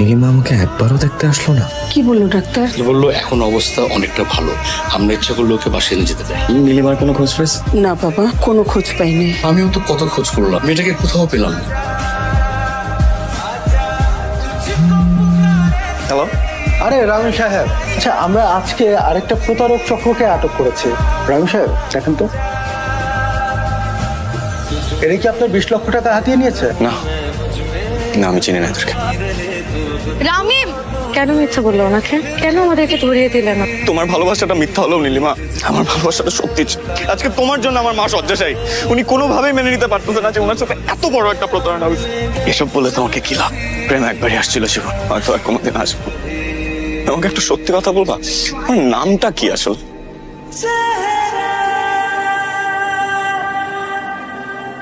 নীলিমা আমাকে একবারও দেখতে আসলো না। কি বললো ডাক্তার? বললো এখন অবস্থা অনেকটা ভালো, আমরা ইচ্ছা করলে ওকে বাসায় নিয়ে যেতে পারি। নীলিমার কোনো খোঁজ পেয়েছে? না বাবা, কোনো খোঁজ পাইনি। আমিও তো কত খোঁজ করলাম, মেয়েটাকে কোথাও পেলাম না। হ্যালো, আরে রামি সাহেব, আচ্ছা আমরা আজকে আরেকটা প্রতারক চক্রকে আটক করেছি। রামি সাহেব দেখেন তো, এরা কি আপনার 20 লক্ষ টাকা হাতিয়ে নিয়েছে? না না, আমি চিনি না এদেরকে। রামিম কেন মিথ্যা বললো ওনাকে? কেন আমাদেরকে ধরিয়ে দিলে না? তোমার ভালোবাসাটা মিথ্যা হলো নীলিমা, আমার ভালোবাসাটা সত্যি ছিল। আজকে তোমার জন্য আমার মা শয্যাশায়ী। উনি কোনোভাবেই মেনে নিতে পারতেছে না যে ওনার সাথে এত বড় একটা প্রতারণা হয়েছে। এসব বলে তোমাকে কি লাভ? প্রেম একবারই আসছিল জীবন, হয়তো আর কোনোদিন আসবো। আমাকে একটা সত্যি কথা বলবা, আমার নামটা কি আসলে?